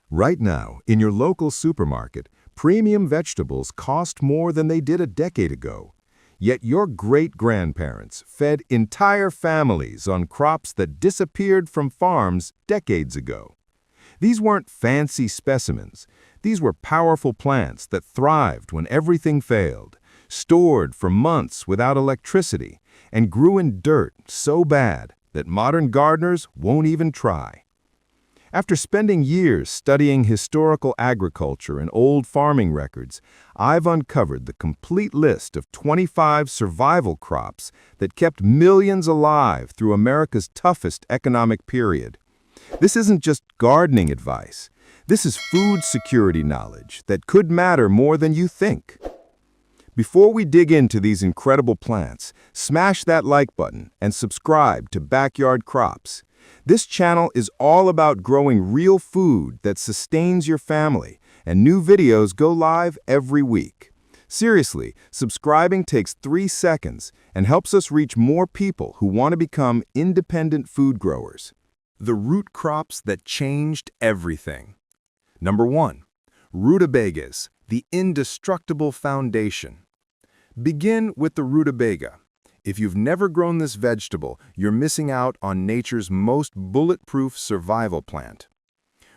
Right now, in your local supermarket, premium vegetables cost more than they did a decade ago. Yet your great-grandparents fed entire families on crops that disappeared from farms decades ago. These weren't fancy specimens. These were powerful plants that thrived when everything failed, stored for months without electricity, and grew in dirt so bad that modern gardeners won't even try. After spending years studying historical agriculture and old farming records, I've uncovered the complete list of 25 survival crops that kept millions alive through America's toughest economic period. This isn't just gardening advice. This is food security knowledge that could matter more than you think. Before we dig into these incredible plants, smash that like button and subscribe to Backyard Crops. This channel is all about growing real food that sustains your family, and new videos go live every week. Seriously, subscribing takes 3 seconds and helps us reach more people who want to become independent food growers. The root crops that changed everything. Number 1. Rutabagas, the indestructible foundation. Begin with the rutabaga. If you've never grown this vegetable, you're missing out on nature's most bulletproof survival plant.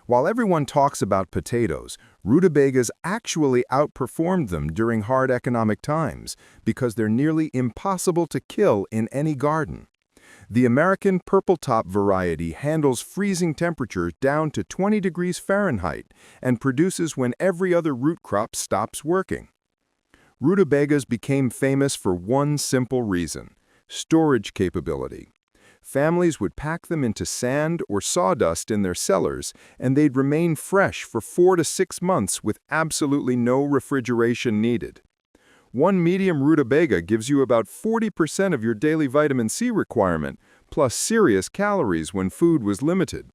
While everyone talks about potatoes, rutabagas actually outperformed them during hard economic times because they're nearly impossible to kill in any garden. The American purple top variety handles freezing temperatures down to 20 degrees Fahrenheit and produces when every other root crop stops working. Rutabagas became famous for one simple reason: storage capability. Families would pack them into sand or sawdust in their cellars, and they'd remain fresh for 4 to 6 months with absolutely no refrigeration needed. One medium rutabaga gives you about 40% of your daily vitamin C requirement, plus serious calories when food was limited.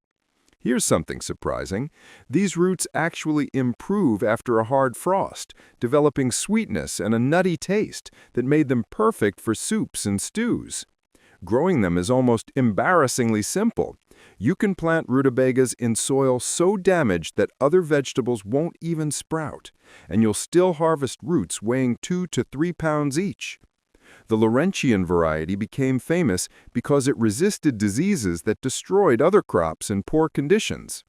Here's something surprising. These roots actually improve after a hard frost, developing sweetness and a nutty taste that made them perfect for soups and stews. Growing them is almost embarrassingly simple. You can plant rutabagas in soil so damaged that other vegetables won't even sprout, and you'll still harvest roots weighing 2 to 3 pounds each. The Laurentian variety became famous because it resisted diseases that destroyed other crops in poor conditions.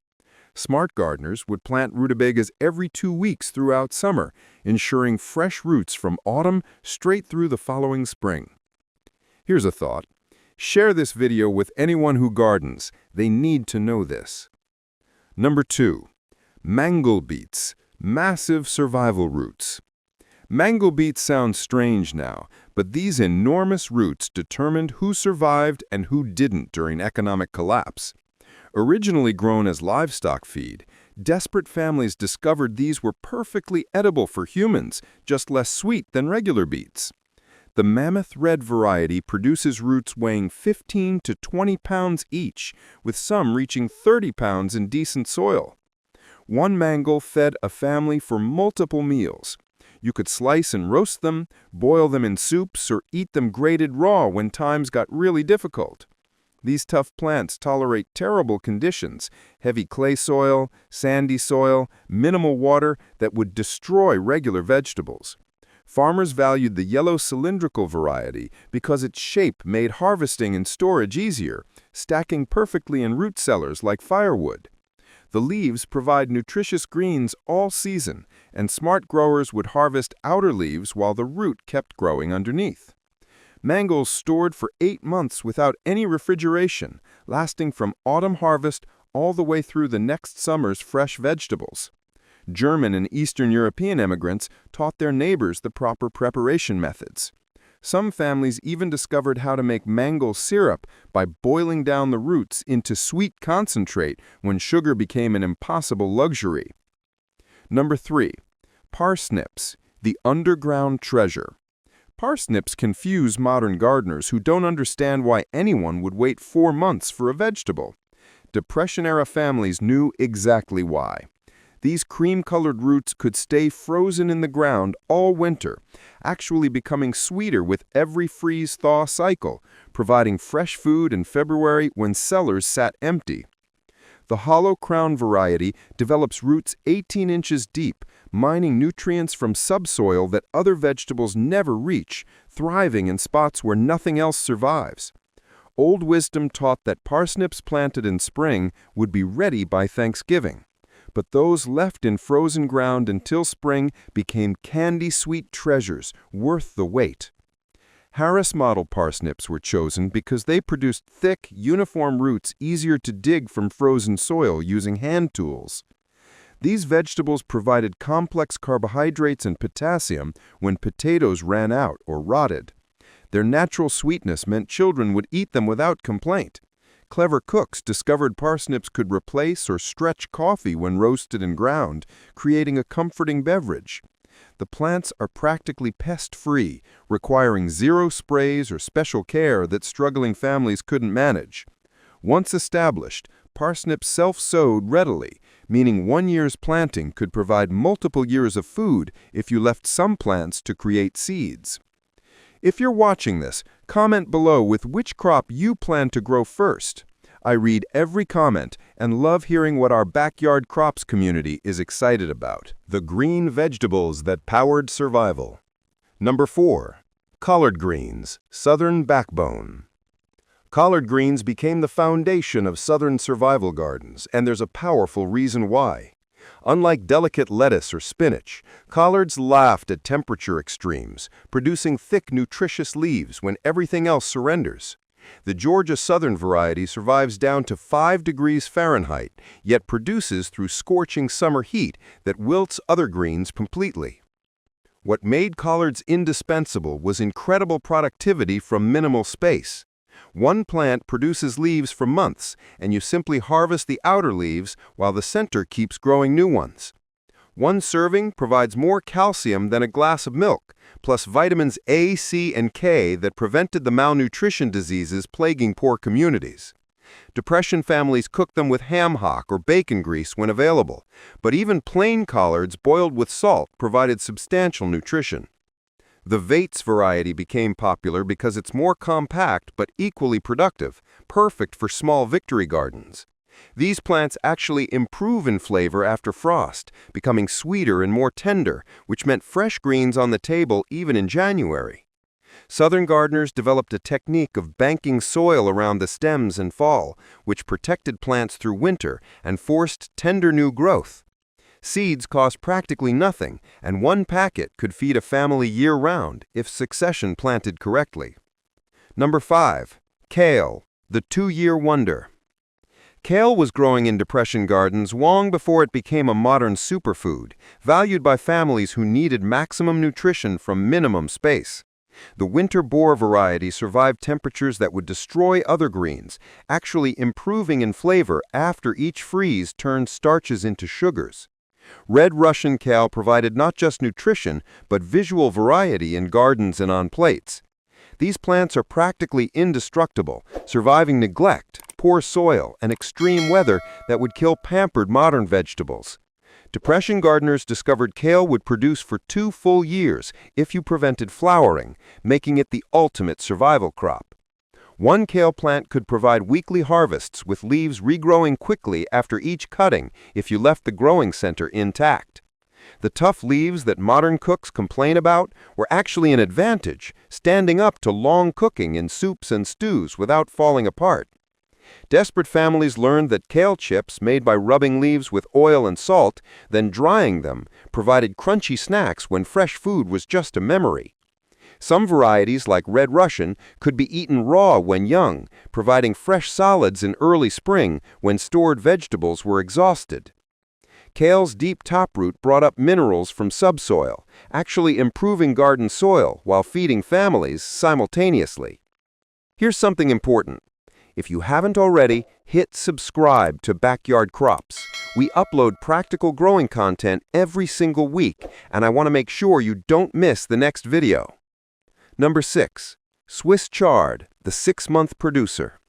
Smart gardeners would plant rutabagas every 2 weeks throughout summer, ensuring fresh roots from autumn straight through the following spring. Here's a thought. Share this video with anyone who gardens. They need to know this. Number 2. Mangel beets, massive survival roots. Mangel beets sound strange now, but these enormous roots determined who survived and who didn't during economic collapse. Originally grown as livestock feed, desperate families discovered these were perfectly edible for humans, just less sweet than regular beets. The Mammoth Red variety produces roots weighing 15 to 20 pounds each, with some reaching 30 pounds in decent soil. One mangel fed a family for multiple meals. You could slice and roast them, boil them in soups, or eat them grated raw when times got really difficult. These tough plants tolerate terrible conditions: heavy clay soil, sandy soil, minimal water that would destroy regular vegetables. Farmers valued the yellow cylindrical variety because its shape made harvesting and storage easier, stacking perfectly in root cellars like firewood. The leaves provide nutritious greens all season, and smart growers would harvest outer leaves while the root kept growing underneath. Mangels stored for 8 months without any refrigeration, lasting from autumn harvest all the way through the next summer's fresh vegetables. German and Eastern European immigrants taught their neighbors the proper preparation methods. Some families even discovered how to make mangel syrup by boiling down the roots into sweet concentrate when sugar became an impossible luxury. Number 3. Parsnips, the underground treasure. Parsnips confuse modern gardeners who don't understand why anyone would wait 4 months for a vegetable. Depression-era families knew exactly why. These cream-colored roots could stay frozen in the ground all winter, actually becoming sweeter with every freeze-thaw cycle, providing fresh food in February when cellars sat empty. The hollow crown variety develops roots 18 inches deep, mining nutrients from subsoil that other vegetables never reach, thriving in spots where nothing else survives. Old wisdom taught that parsnips planted in spring would be ready by Thanksgiving, but those left in frozen ground until spring became candy-sweet treasures worth the wait. Harris model parsnips were chosen because they produced thick, uniform roots easier to dig from frozen soil using hand tools. These vegetables provided complex carbohydrates and potassium when potatoes ran out or rotted. Their natural sweetness meant children would eat them without complaint. Clever cooks discovered parsnips could replace or stretch coffee when roasted and ground, creating a comforting beverage. The plants are practically pest-free, requiring zero sprays or special care that struggling families couldn't manage. Once established, parsnips self-sowed readily, meaning 1 year's planting could provide multiple years of food if you left some plants to create seeds. If you're watching this, comment below with which crop you plan to grow first. I read every comment and love hearing what our backyard crops community is excited about. The green vegetables that powered survival. Number 4. Collard greens, southern backbone. Collard greens became the foundation of southern survival gardens, and there's a powerful reason why. Unlike delicate lettuce or spinach, collards laughed at temperature extremes, producing thick, nutritious leaves when everything else surrenders. The Georgia Southern variety survives down to 5 degrees Fahrenheit, yet produces through scorching summer heat that wilts other greens completely. What made collards indispensable was incredible productivity from minimal space. One plant produces leaves for months, and you simply harvest the outer leaves while the center keeps growing new ones. One serving provides more calcium than a glass of milk, plus vitamins A, C, and K that prevented the malnutrition diseases plaguing poor communities. Depression families cooked them with ham hock or bacon grease when available, but even plain collards boiled with salt provided substantial nutrition. The Beets variety became popular because it's more compact but equally productive, perfect for small victory gardens. These plants actually improve in flavor after frost, becoming sweeter and more tender, which meant fresh greens on the table even in January. Southern gardeners developed a technique of banking soil around the stems in fall, which protected plants through winter and forced tender new growth. Seeds cost practically nothing, and one packet could feed a family year-round if succession planted correctly. Number 5. Kale, the 2-year wonder. Kale was growing in depression gardens long before it became a modern superfood, valued by families who needed maximum nutrition from minimum space. The winter boar variety survived temperatures that would destroy other greens, actually improving in flavor after each freeze turned starches into sugars. Red Russian kale provided not just nutrition, but visual variety in gardens and on plates. These plants are practically indestructible, surviving neglect, poor soil, and extreme weather that would kill pampered modern vegetables. Depression gardeners discovered kale would produce for 2 full years if you prevented flowering, making it the ultimate survival crop. One kale plant could provide weekly harvests with leaves regrowing quickly after each cutting if you left the growing center intact. The tough leaves that modern cooks complain about were actually an advantage, standing up to long cooking in soups and stews without falling apart. Desperate families learned that kale chips made by rubbing leaves with oil and salt, then drying them, provided crunchy snacks when fresh food was just a memory. Some varieties, like Red Russian, could be eaten raw when young, providing fresh solids in early spring when stored vegetables were exhausted. Kale's deep taproot brought up minerals from subsoil, actually improving garden soil while feeding families simultaneously. Here's something important. If you haven't already, hit subscribe to Backyard Crops. We upload practical growing content every single week, and I want to make sure you don't miss the next video. Number 6. Swiss Chard, the 6-month producer.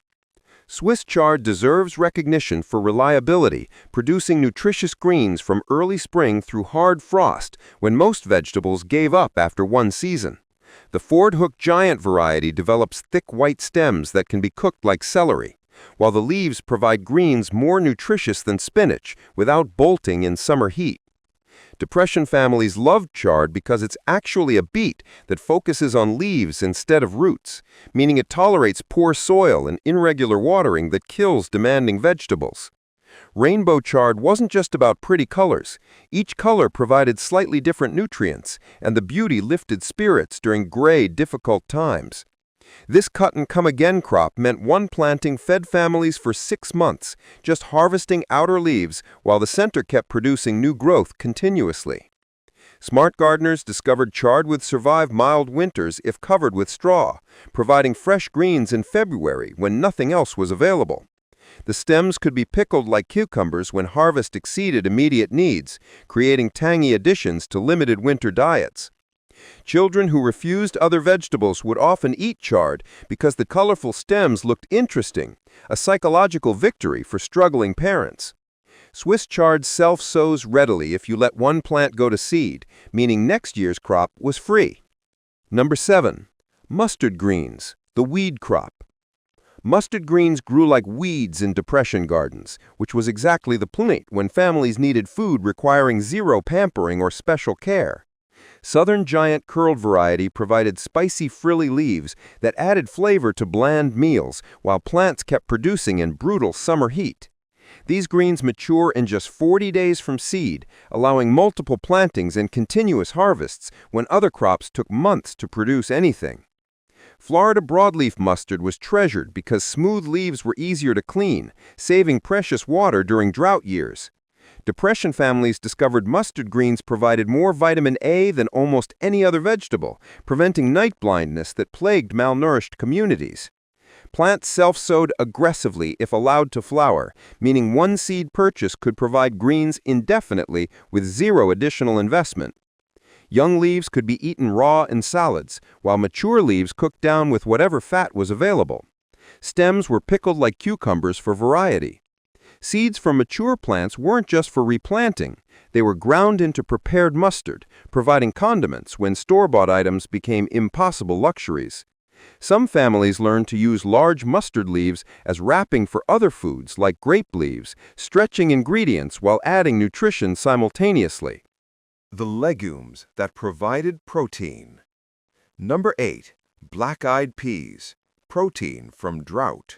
Swiss chard deserves recognition for reliability, producing nutritious greens from early spring through hard frost when most vegetables gave up after one season. The Ford Hook Giant variety develops thick white stems that can be cooked like celery. while the leaves provide greens more nutritious than spinach without bolting in summer heat. Depression families love chard because it's actually a beet that focuses on leaves instead of roots, meaning it tolerates poor soil and irregular watering that kills demanding vegetables. Rainbow chard wasn't just about pretty colors. Each color provided slightly different nutrients, and the beauty lifted spirits during gray, difficult times. This cut-and-come-again crop meant one planting fed families for 6 months, just harvesting outer leaves while the center kept producing new growth continuously. Smart gardeners discovered chard would survive mild winters if covered with straw, providing fresh greens in February when nothing else was available. The stems could be pickled like cucumbers when harvest exceeded immediate needs, creating tangy additions to limited winter diets. Children who refused other vegetables would often eat chard because the colorful stems looked interesting, a psychological victory for struggling parents. Swiss chard self-sows readily if you let one plant go to seed, meaning next year's crop was free. Number 7. Mustard greens, the weed crop. Mustard greens grew like weeds in depression gardens, which was exactly the point when families needed food requiring zero pampering or special care. Southern giant curled variety provided spicy frilly leaves that added flavor to bland meals while plants kept producing in brutal summer heat. These greens mature in just 40 days from seed, allowing multiple plantings and continuous harvests when other crops took months to produce anything. Florida broadleaf mustard was treasured because smooth leaves were easier to clean, saving precious water during drought years. Depression families discovered mustard greens provided more vitamin A than almost any other vegetable, preventing night blindness that plagued malnourished communities. Plants self-sowed aggressively if allowed to flower, meaning one seed purchase could provide greens indefinitely with zero additional investment. Young leaves could be eaten raw in salads, while mature leaves cooked down with whatever fat was available. Stems were pickled like cucumbers for variety. Seeds from mature plants weren't just for replanting. They were ground into prepared mustard, providing condiments when store-bought items became impossible luxuries. Some families learned to use large mustard leaves as wrapping for other foods like grape leaves, stretching ingredients while adding nutrition simultaneously. The legumes that provided protein. Number 8. Black-eyed peas. Protein from drought.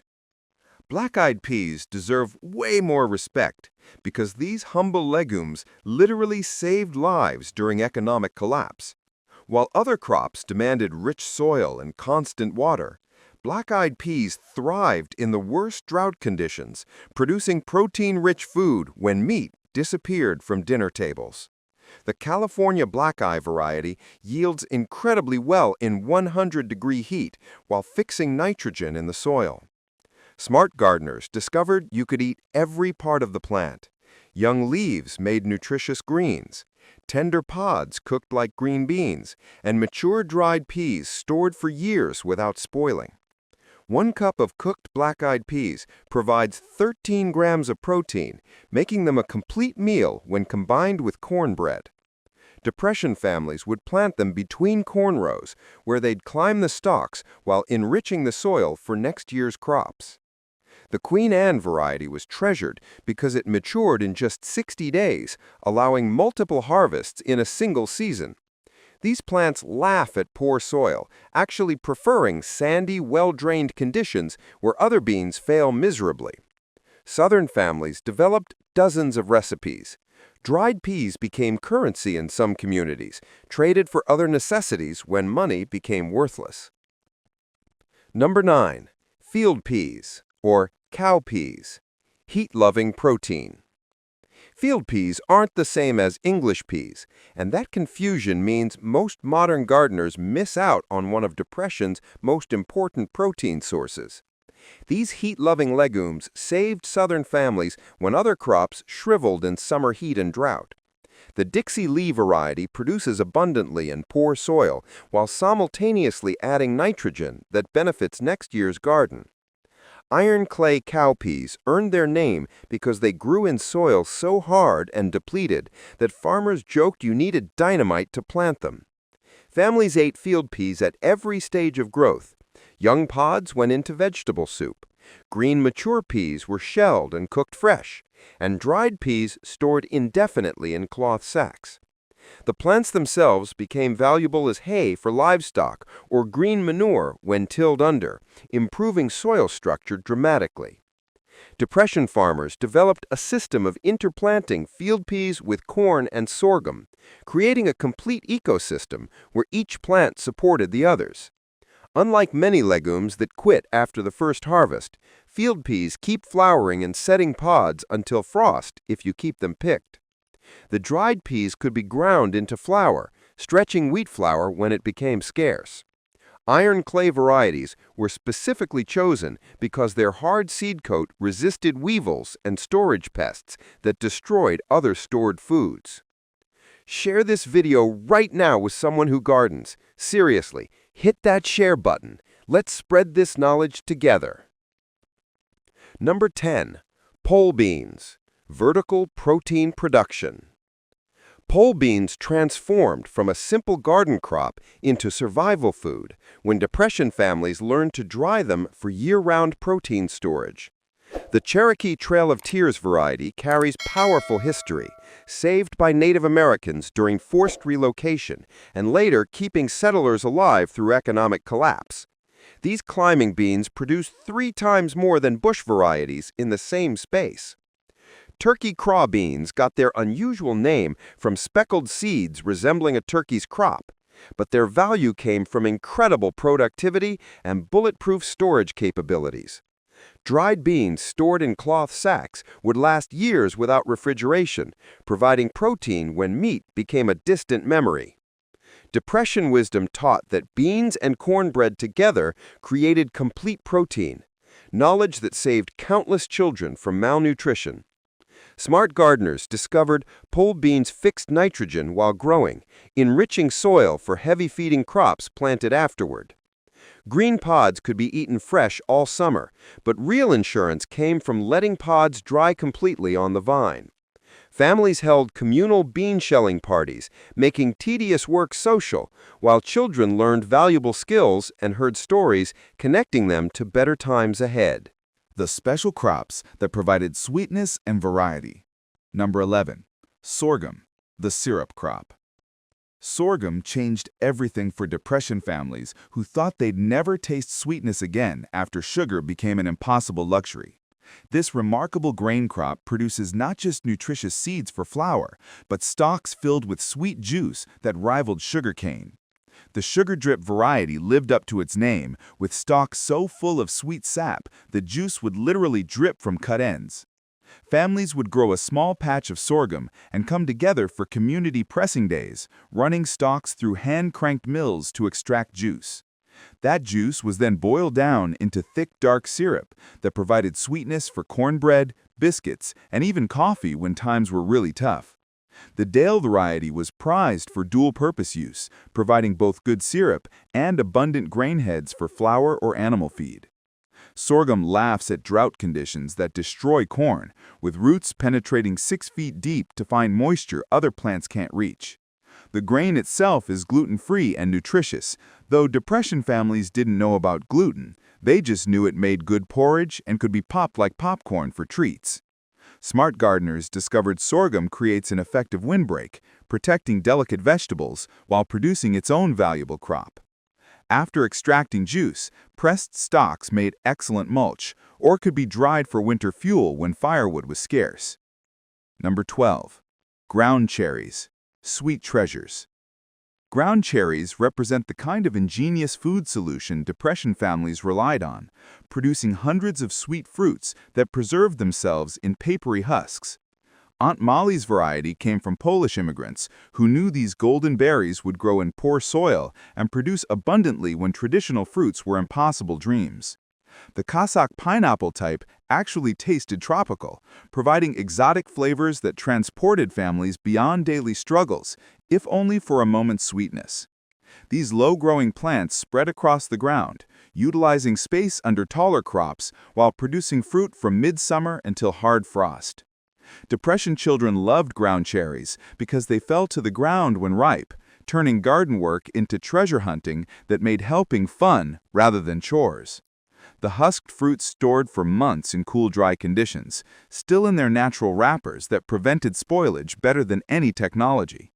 Black-eyed peas deserve way more respect because these humble legumes literally saved lives during economic collapse. While other crops demanded rich soil and constant water, black-eyed peas thrived in the worst drought conditions, producing protein-rich food when meat disappeared from dinner tables. The California black-eye variety yields incredibly well in 100-degree heat while fixing nitrogen in the soil. Smart gardeners discovered you could eat every part of the plant. Young leaves made nutritious greens, tender pods cooked like green beans, and mature dried peas stored for years without spoiling. 1 cup of cooked black-eyed peas provides 13 grams of protein, making them a complete meal when combined with cornbread. Depression families would plant them between corn rows, where they'd climb the stalks while enriching the soil for next year's crops. The Queen Anne variety was treasured because it matured in just 60 days, allowing multiple harvests in a single season. These plants laugh at poor soil, actually preferring sandy, well-drained conditions where other beans fail miserably. Southern families developed dozens of recipes. Dried peas became currency in some communities, traded for other necessities when money became worthless. Number 9. Field peas, or cowpeas. Heat-loving protein. Field peas aren't the same as English peas, and that confusion means most modern gardeners miss out on one of depression's most important protein sources. These heat-loving legumes saved Southern families when other crops shriveled in summer heat and drought. The Dixie Lee variety produces abundantly in poor soil while simultaneously adding nitrogen that benefits next year's garden. Iron clay cowpeas earned their name because they grew in soil so hard and depleted that farmers joked you needed dynamite to plant them. Families ate field peas at every stage of growth. Young pods went into vegetable soup. Green mature peas were shelled and cooked fresh, and dried peas stored indefinitely in cloth sacks. The plants themselves became valuable as hay for livestock or green manure when tilled under, improving soil structure dramatically. Depression farmers developed a system of interplanting field peas with corn and sorghum, creating a complete ecosystem where each plant supported the others. Unlike many legumes that quit after the first harvest, field peas keep flowering and setting pods until frost if you keep them picked. The dried peas could be ground into flour, stretching wheat flour when it became scarce. Iron clay varieties were specifically chosen because their hard seed coat resisted weevils and storage pests that destroyed other stored foods. Share this video right now with someone who gardens. Seriously, hit that share button. Let's spread this knowledge together. Number 10. Pole beans. Vertical protein production. Pole beans transformed from a simple garden crop into survival food when depression families learned to dry them for year-round protein storage. The Cherokee Trail of Tears variety carries powerful history, saved by Native Americans during forced relocation and later keeping settlers alive through economic collapse. These climbing beans produce 3 times more than bush varieties in the same space. Turkey craw beans got their unusual name from speckled seeds resembling a turkey's crop, but their value came from incredible productivity and bulletproof storage capabilities. Dried beans stored in cloth sacks would last years without refrigeration, providing protein when meat became a distant memory. Depression wisdom taught that beans and cornbread together created complete protein, knowledge that saved countless children from malnutrition. Smart gardeners discovered pole beans fixed nitrogen while growing, enriching soil for heavy-feeding crops planted afterward. Green pods could be eaten fresh all summer, but real insurance came from letting pods dry completely on the vine. Families held communal bean shelling parties, making tedious work social, while children learned valuable skills and heard stories connecting them to better times ahead. The special crops that provided sweetness and variety. Number 11. Sorghum, the syrup crop. Sorghum changed everything for depression families who thought they'd never taste sweetness again after sugar became an impossible luxury. This remarkable grain crop produces not just nutritious seeds for flour, but stalks filled with sweet juice that rivaled sugarcane. The sugar drip variety lived up to its name, with stalks so full of sweet sap the juice would literally drip from cut ends. Families would grow a small patch of sorghum and come together for community pressing days, running stalks through hand-cranked mills to extract juice. That juice was then boiled down into thick, dark syrup that provided sweetness for cornbread, biscuits, and even coffee when times were really tough. The Dale variety was prized for dual-purpose use, providing both good syrup and abundant grain heads for flour or animal feed. Sorghum laughs at drought conditions that destroy corn, with roots penetrating 6 feet deep to find moisture other plants can't reach. The grain itself is gluten-free and nutritious, though depression families didn't know about gluten. They just knew it made good porridge and could be popped like popcorn for treats. Smart gardeners discovered sorghum creates an effective windbreak, protecting delicate vegetables while producing its own valuable crop. After extracting juice, pressed stalks made excellent mulch, or could be dried for winter fuel when firewood was scarce. Number 12. Ground cherries, sweet treasures. Ground cherries represent the kind of ingenious food solution depression families relied on, producing hundreds of sweet fruits that preserved themselves in papery husks. Aunt Molly's variety came from Polish immigrants who knew these golden berries would grow in poor soil and produce abundantly when traditional fruits were impossible dreams. The Cossack pineapple type actually tasted tropical, providing exotic flavors that transported families beyond daily struggles, if only for a moment's sweetness. These low-growing plants spread across the ground, utilizing space under taller crops while producing fruit from midsummer until hard frost. Depression children loved ground cherries because they fell to the ground when ripe, turning garden work into treasure hunting that made helping fun rather than chores. The husked fruits stored for months in cool, dry conditions, still in their natural wrappers that prevented spoilage better than any technology.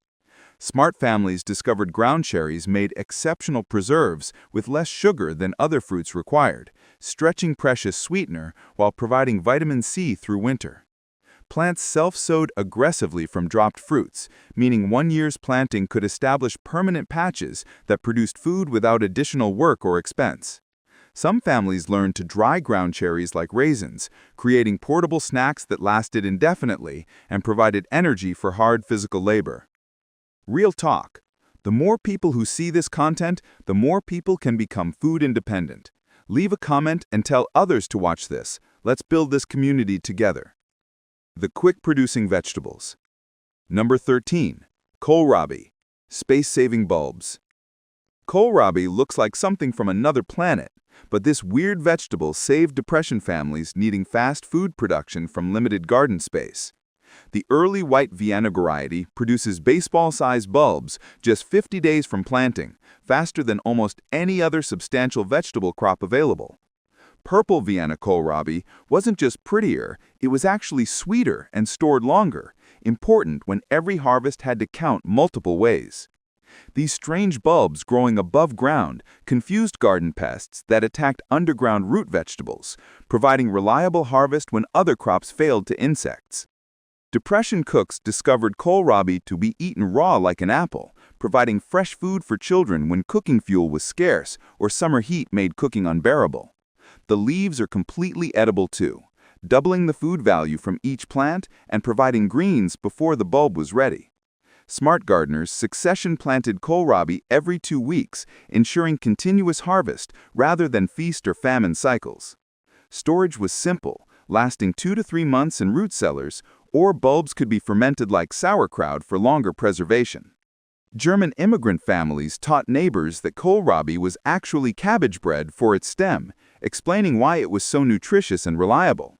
Smart families discovered ground cherries made exceptional preserves with less sugar than other fruits required, stretching precious sweetener while providing vitamin C through winter. Plants self-sowed aggressively from dropped fruits, meaning 1 year's planting could establish permanent patches that produced food without additional work or expense. Some families learned to dry ground cherries like raisins, creating portable snacks that lasted indefinitely and provided energy for hard physical labor. Real talk. The more people who see this content, the more people can become food independent. Leave a comment and tell others to watch this. Let's build this community together. The quick-producing vegetables. Number 13. Kohlrabi. Space-saving bulbs. Kohlrabi looks like something from another planet, but this weird vegetable saved depression families needing fast food production from limited garden space. The early white Vienna variety produces baseball-sized bulbs just 50 days from planting, faster than almost any other substantial vegetable crop available. Purple Vienna kohlrabi wasn't just prettier, it was actually sweeter and stored longer, important when every harvest had to count multiple ways. These strange bulbs growing above ground confused garden pests that attacked underground root vegetables, providing reliable harvest when other crops failed to insects. Depression cooks discovered kohlrabi to be eaten raw like an apple, providing fresh food for children when cooking fuel was scarce or summer heat made cooking unbearable. The leaves are completely edible too, doubling the food value from each plant and providing greens before the bulb was ready. Smart gardeners succession-planted kohlrabi every 2 weeks, ensuring continuous harvest rather than feast or famine cycles. Storage was simple, lasting 2 to 3 months in root cellars, or bulbs could be fermented like sauerkraut for longer preservation. German immigrant families taught neighbors that kohlrabi was actually cabbage bread for its stem, explaining why it was so nutritious and reliable.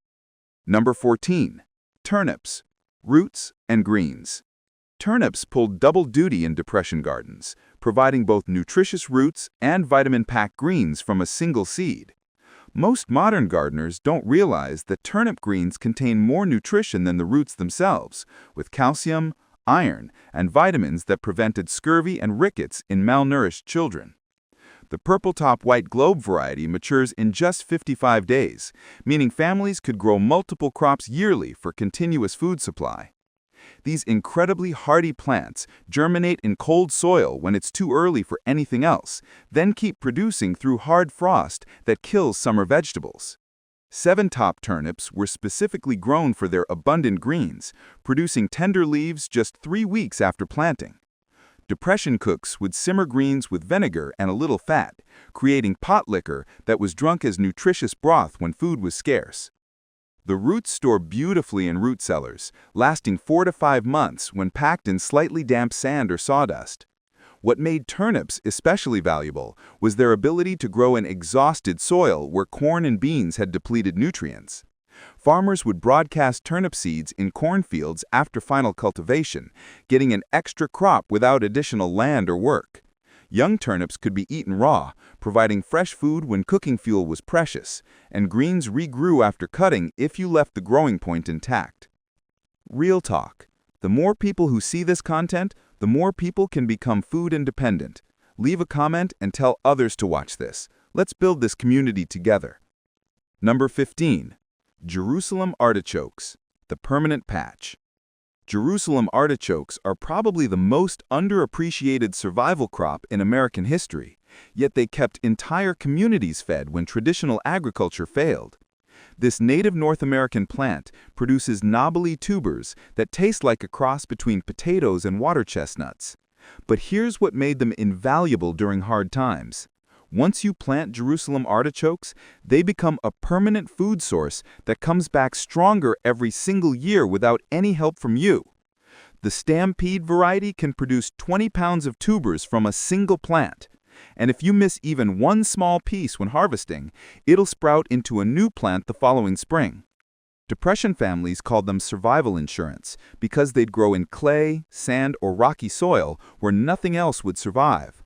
Number 14. Turnips. Roots and greens. Turnips pulled double duty in depression gardens, providing both nutritious roots and vitamin-packed greens from a single seed. Most modern gardeners don't realize that turnip greens contain more nutrition than the roots themselves, with calcium, iron, and vitamins that prevented scurvy and rickets in malnourished children. The purple-top white globe variety matures in just 55 days, meaning families could grow multiple crops yearly for continuous food supply. These incredibly hardy plants germinate in cold soil when it's too early for anything else, then keep producing through hard frost that kills summer vegetables. 7-top turnips were specifically grown for their abundant greens, producing tender leaves just 3 weeks after planting. Depression cooks would simmer greens with vinegar and a little fat, creating pot liquor that was drunk as nutritious broth when food was scarce. The roots store beautifully in root cellars, lasting 4 to 5 months when packed in slightly damp sand or sawdust. What made turnips especially valuable was their ability to grow in exhausted soil where corn and beans had depleted nutrients. Farmers would broadcast turnip seeds in cornfields after final cultivation, getting an extra crop without additional land or work. Young turnips could be eaten raw, providing fresh food when cooking fuel was precious, and greens regrew after cutting if you left the growing point intact. Real talk. The more people who see this content, the more people can become food independent. Leave a comment and tell others to watch this. Let's build this community together. Number 15. Jerusalem artichokes, the permanent patch. Jerusalem artichokes are probably the most underappreciated survival crop in American history, yet they kept entire communities fed when traditional agriculture failed. This native North American plant produces knobbly tubers that taste like a cross between potatoes and water chestnuts. But here's what made them invaluable during hard times. Once you plant Jerusalem artichokes, they become a permanent food source that comes back stronger every single year without any help from you. The Stampede variety can produce 20 pounds of tubers from a single plant. And if you miss even one small piece when harvesting, it'll sprout into a new plant the following spring. Depression families called them survival insurance because they'd grow in clay, sand, or rocky soil where nothing else would survive.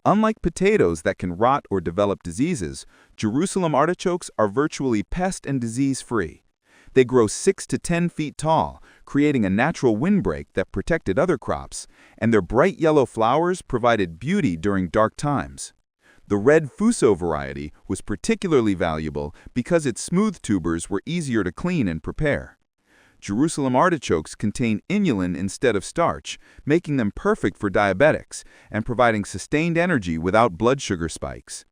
Unlike potatoes that can rot or develop diseases, Jerusalem artichokes are virtually pest and disease-free. They grow 6 to 10 feet tall, creating a natural windbreak that protected other crops, and their bright yellow flowers provided beauty during dark times. The red Fuso variety was particularly valuable because its smooth tubers were easier to clean and prepare. Jerusalem artichokes contain inulin instead of starch, making them perfect for diabetics and providing sustained energy without blood sugar spikes.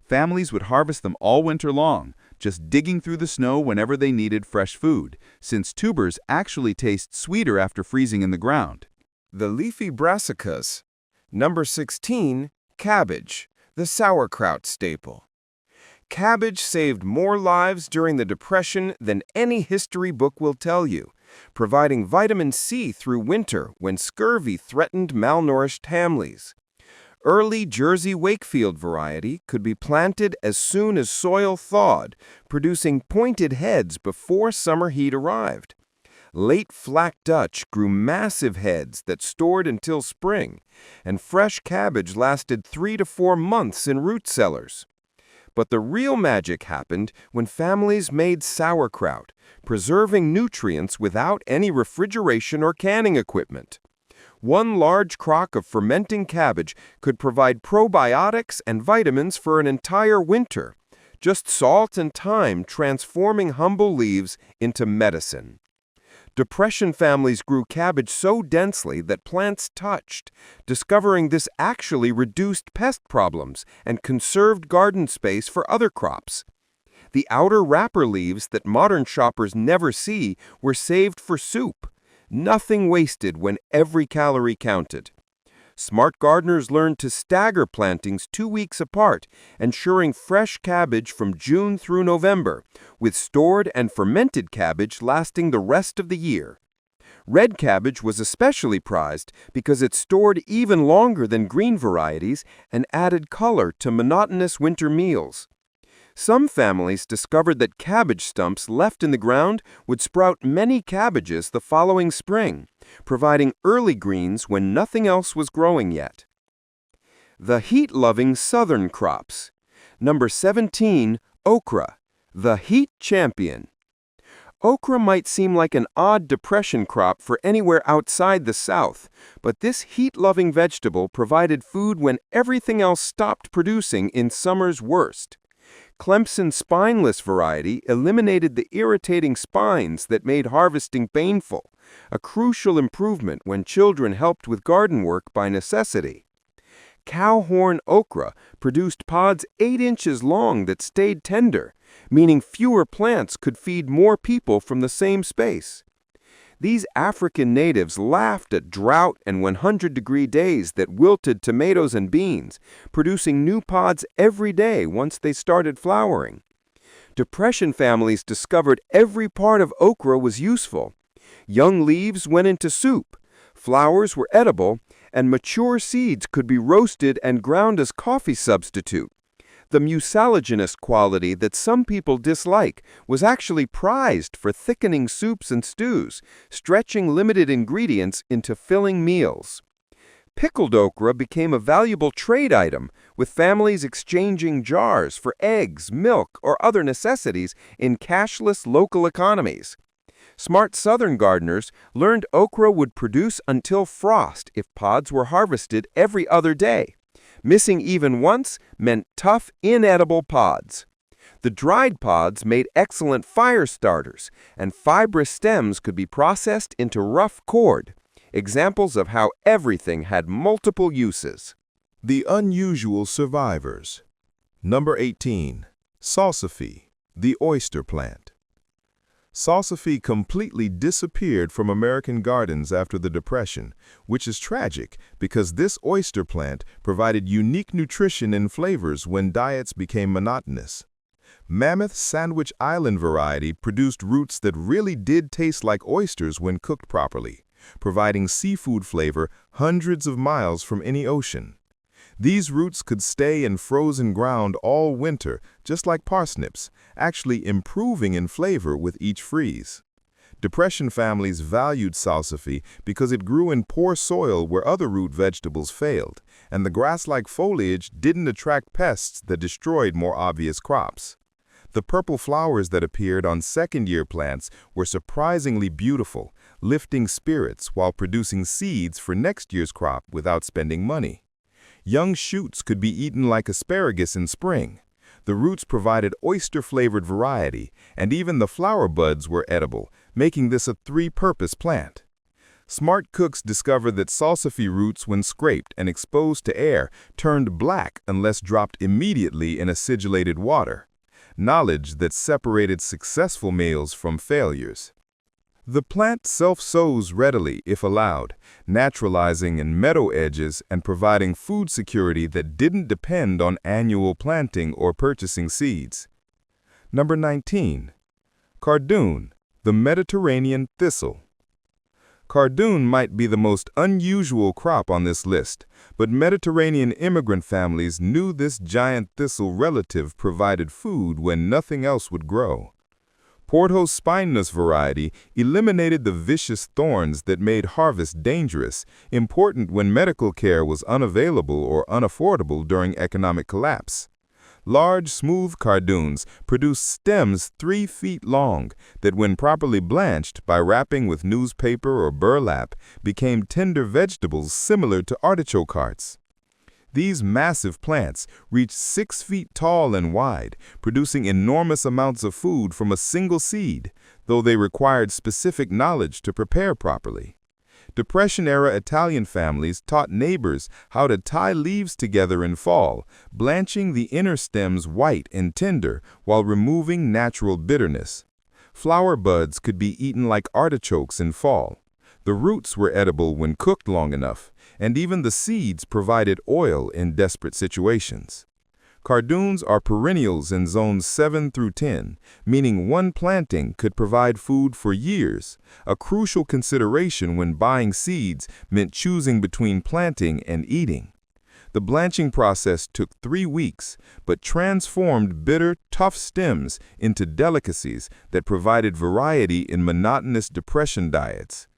Families would harvest them all winter long, just digging through the snow whenever they needed fresh food, since tubers actually taste sweeter after freezing in the ground. The leafy brassicas. Number 16, cabbage, the sauerkraut staple. Cabbage saved more lives during the Depression than any history book will tell you, providing vitamin C through winter when scurvy threatened malnourished families. Early Jersey Wakefield variety could be planted as soon as soil thawed, producing pointed heads before summer heat arrived. Late Flat Dutch grew massive heads that stored until spring, and fresh cabbage lasted 3 to 4 months in root cellars. But the real magic happened when families made sauerkraut, preserving nutrients without any refrigeration or canning equipment. One large crock of fermenting cabbage could provide probiotics and vitamins for an entire winter, just salt and thyme transforming humble leaves into medicine. Depression families grew cabbage so densely that plants touched, discovering this actually reduced pest problems and conserved garden space for other crops. The outer wrapper leaves that modern shoppers never see were saved for soup. Nothing wasted when every calorie counted. Smart gardeners learned to stagger plantings 2 weeks apart, ensuring fresh cabbage from June through November, with stored and fermented cabbage lasting the rest of the year. Red cabbage was especially prized because it stored even longer than green varieties and added color to monotonous winter meals. Some families discovered that cabbage stumps left in the ground would sprout many cabbages the following spring, providing early greens when nothing else was growing yet. The heat-loving southern crops. Number 17, okra, the heat champion. Okra might seem like an odd depression crop for anywhere outside the South, but this heat-loving vegetable provided food when everything else stopped producing in summer's worst. Clemson spineless variety eliminated the irritating spines that made harvesting painful, a crucial improvement when children helped with garden work by necessity. Cowhorn okra produced pods 8 inches long that stayed tender, meaning fewer plants could feed more people from the same space. These African natives laughed at drought and 100-degree days that wilted tomatoes and beans, producing new pods every day once they started flowering. Depression families discovered every part of okra was useful. Young leaves went into soup, flowers were edible, and mature seeds could be roasted and ground as coffee substitute. The mucilaginous quality that some people dislike was actually prized for thickening soups and stews, stretching limited ingredients into filling meals. Pickled okra became a valuable trade item, with families exchanging jars for eggs, milk, or other necessities in cashless local economies. Smart southern gardeners learned okra would produce until frost if pods were harvested every other day. Missing even once meant tough, inedible pods. The dried pods made excellent fire starters, and fibrous stems could be processed into rough cord, examples of how everything had multiple uses. The unusual survivors. Number 18. Salsify, the oyster plant. Salsify completely disappeared from American gardens after the Depression, which is tragic because this oyster plant provided unique nutrition and flavors when diets became monotonous. Mammoth Sandwich Island variety produced roots that really did taste like oysters when cooked properly, providing seafood flavor hundreds of miles from any ocean. These roots could stay in frozen ground all winter, just like parsnips, actually improving in flavor with each freeze. Depression families valued salsify because it grew in poor soil where other root vegetables failed, and the grass-like foliage didn't attract pests that destroyed more obvious crops. The purple flowers that appeared on second-year plants were surprisingly beautiful, lifting spirits while producing seeds for next year's crop without spending money. Young shoots could be eaten like asparagus in spring. The roots provided oyster-flavored variety, and even the flower buds were edible, making this a three-purpose plant. Smart cooks discovered that salsify roots, when scraped and exposed to air, turned black unless dropped immediately in acidulated water. Knowledge that separated successful meals from failures. The plant self-sows readily if allowed, naturalizing in meadow edges and providing food security that didn't depend on annual planting or purchasing seeds. Number 19. Cardoon, the Mediterranean thistle. Cardoon might be the most unusual crop on this list, but Mediterranean immigrant families knew this giant thistle relative provided food when nothing else would grow. Porto's spinous variety eliminated the vicious thorns that made harvest dangerous, important when medical care was unavailable or unaffordable during economic collapse. Large, smooth cardoons produce stems 3 feet long that, when properly blanched by wrapping with newspaper or burlap, became tender vegetables similar to artichoke hearts. These massive plants reached 6 feet tall and wide, producing enormous amounts of food from a single seed, though they required specific knowledge to prepare properly. Depression-era Italian families taught neighbors how to tie leaves together in fall, blanching the inner stems white and tender while removing natural bitterness. Flower buds could be eaten like artichokes in fall. The roots were edible when cooked long enough, and even the seeds provided oil in desperate situations. Cardoons are perennials in zones 7 through 10, meaning one planting could provide food for years, a crucial consideration when buying seeds meant choosing between planting and eating. The blanching process took 3 weeks, but transformed bitter, tough stems into delicacies that provided variety in monotonous depression diets.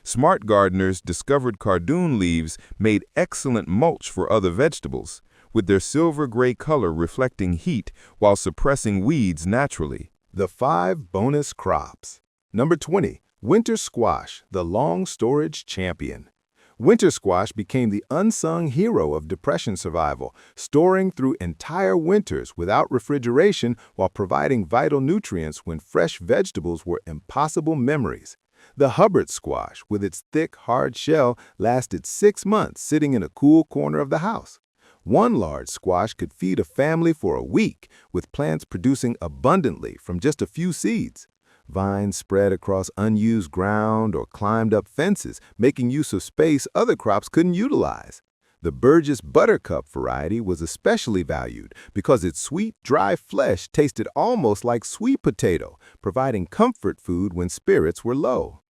Smart gardeners discovered cardoon leaves made excellent mulch for other vegetables, with their silver-gray color reflecting heat while suppressing weeds naturally. The 5 bonus crops. Number 20. Winter squash, the long storage champion. Winter squash became the unsung hero of depression survival, storing through entire winters without refrigeration while providing vital nutrients when fresh vegetables were impossible memories. The Hubbard squash, with its thick, hard shell, lasted 6 months sitting in a cool corner of the house. One large squash could feed a family for a week, with plants producing abundantly from just a few seeds. Vines spread across unused ground or climbed up fences, making use of space other crops couldn't utilize. The Burgess Buttercup variety was especially valued because its sweet, dry flesh tasted almost like sweet potato, providing comfort food when spirits were low.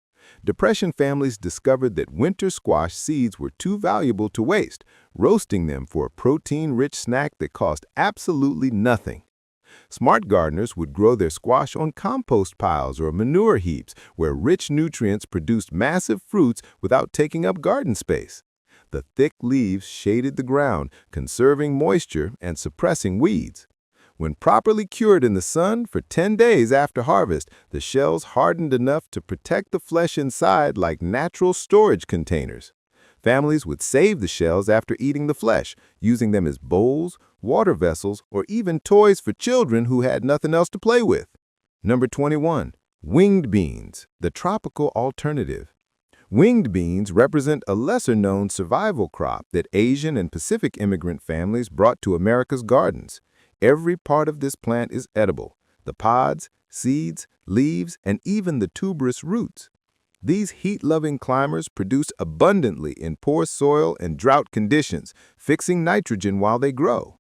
Depression families discovered that winter squash seeds were too valuable to waste, roasting them for a protein-rich snack that cost absolutely nothing. Smart gardeners would grow their squash on compost piles or manure heaps where rich nutrients produced massive fruits without taking up garden space. The thick leaves shaded the ground, conserving moisture and suppressing weeds. When properly cured in the sun for 10 days after harvest, the shells hardened enough to protect the flesh inside like natural storage containers. Families would save the shells after eating the flesh, using them as bowls, water vessels, or even toys for children who had nothing else to play with. Number 21. Winged beans, the tropical alternative. Winged beans represent a lesser-known survival crop that Asian and Pacific immigrant families brought to America's gardens. Every part of this plant is edible: the pods, seeds, leaves, and even the tuberous roots. These heat-loving climbers produce abundantly in poor soil and drought conditions, fixing nitrogen while they grow.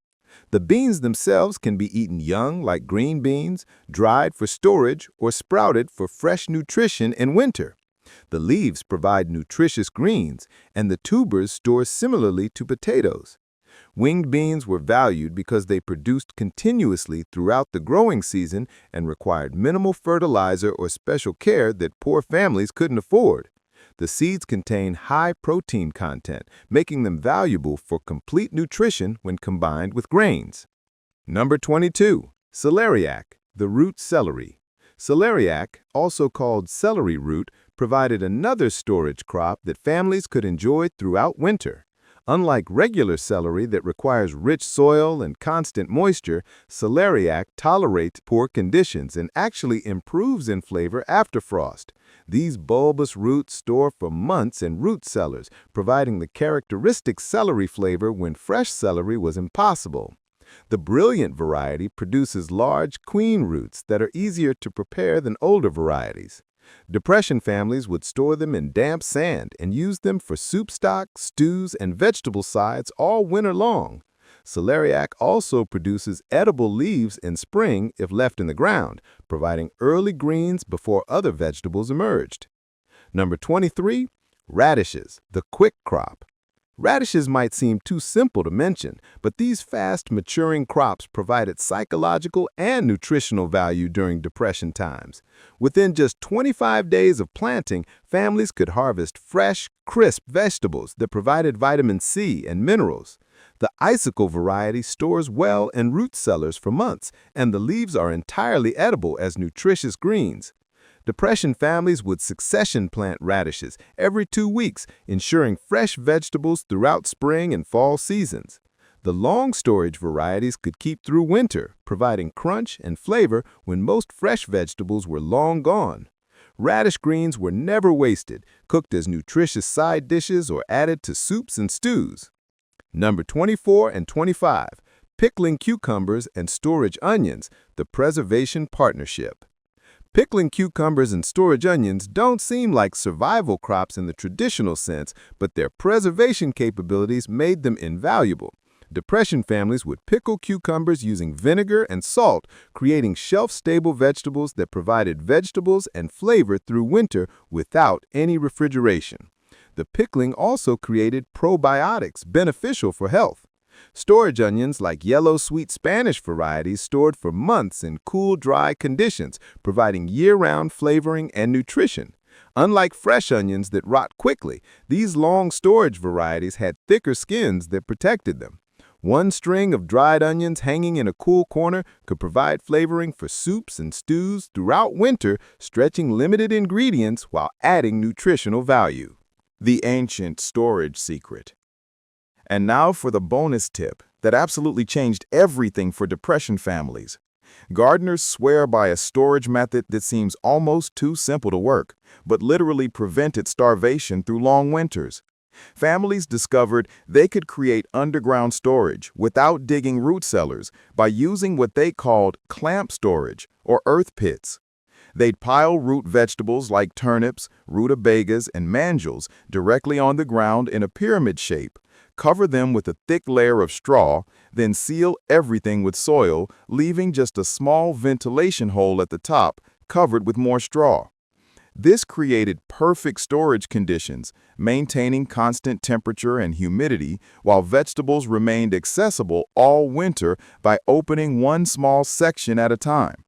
The beans themselves can be eaten young like green beans, dried for storage, or sprouted for fresh nutrition in winter. The leaves provide nutritious greens, and the tubers store similarly to potatoes. Winged beans were valued because they produced continuously throughout the growing season and required minimal fertilizer or special care that poor families couldn't afford. The seeds contain high protein content, making them valuable for complete nutrition when combined with grains. Number 22. Celeriac, the root celery. Celeriac, also called celery root, provided another storage crop that families could enjoy throughout winter. Unlike regular celery that requires rich soil and constant moisture, celeriac tolerates poor conditions and actually improves in flavor after frost. These bulbous roots store for months in root cellars, providing the characteristic celery flavor when fresh celery was impossible. The brilliant variety produces large queen roots that are easier to prepare than older varieties. Depression families would store them in damp sand and use them for soup stock, stews, and vegetable sides all winter long. Celeriac also produces edible leaves in spring if left in the ground, providing early greens before other vegetables emerged. Number 23. Radishes, the quick crop. Radishes might seem too simple to mention, but these fast-maturing crops provided psychological and nutritional value during Depression times. Within just 25 days of planting, families could harvest fresh, crisp vegetables that provided vitamin C and minerals. The icicle variety stores well in root cellars for months, and the leaves are entirely edible as nutritious greens. Depression families would succession plant radishes every 2 weeks, ensuring fresh vegetables throughout spring and fall seasons. The long storage varieties could keep through winter, providing crunch and flavor when most fresh vegetables were long gone. Radish greens were never wasted, cooked as nutritious side dishes or added to soups and stews. Number 24 and 25. Pickling cucumbers and storage onions, the preservation partnership. Pickling cucumbers and storage onions don't seem like survival crops in the traditional sense, but their preservation capabilities made them invaluable. Depression families would pickle cucumbers using vinegar and salt, creating shelf-stable vegetables that provided vegetables and flavor through winter without any refrigeration. The pickling also created probiotics beneficial for health. Storage onions like yellow sweet Spanish varieties stored for months in cool, dry conditions, providing year-round flavoring and nutrition. Unlike fresh onions that rot quickly, these long storage varieties had thicker skins that protected them. One string of dried onions hanging in a cool corner could provide flavoring for soups and stews throughout winter, stretching limited ingredients while adding nutritional value. The ancient storage secret. And now for the bonus tip that absolutely changed everything for Depression families. Gardeners swear by a storage method that seems almost too simple to work, but literally prevented starvation through long winters. Families discovered they could create underground storage without digging root cellars by using what they called clamp storage or earth pits. They'd pile root vegetables like turnips, rutabagas, and mangels directly on the ground in a pyramid shape, cover them with a thick layer of straw, then seal everything with soil, leaving just a small ventilation hole at the top covered with more straw. This created perfect storage conditions, maintaining constant temperature and humidity while vegetables remained accessible all winter by opening one small section at a time.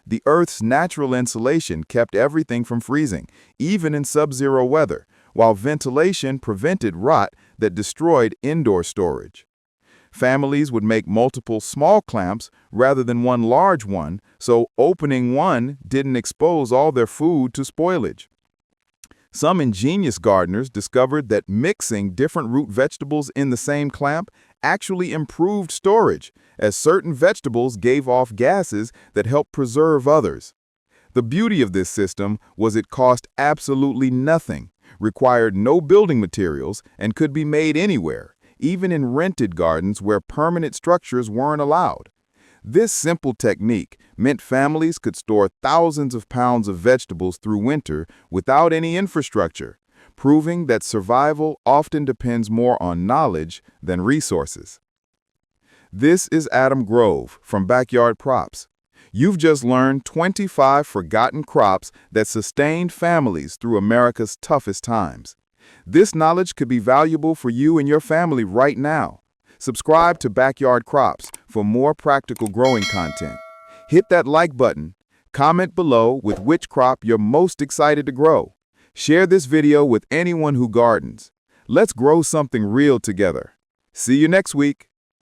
The Earth's natural insulation kept everything from freezing, even in sub-zero weather, while ventilation prevented rot that destroyed indoor storage. Families would make multiple small clamps rather than one large one, so opening one didn't expose all their food to spoilage. Some ingenious gardeners discovered that mixing different root vegetables in the same clamp actually improved storage, as certain vegetables gave off gases that helped preserve others. The beauty of this system was it cost absolutely nothing, required no building materials, and could be made anywhere, even in rented gardens where permanent structures weren't allowed. This simple technique meant families could store thousands of pounds of vegetables through winter without any infrastructure, proving that survival often depends more on knowledge than resources. This is Adam Grove from Backyard Props. You've just learned 25 forgotten crops that sustained families through America's toughest times. This knowledge could be valuable for you and your family right now. Subscribe to Backyard Crops for more practical growing content. Hit that like button. Comment below with which crop you're most excited to grow. Share this video with anyone who gardens. Let's grow something real together. See you next week.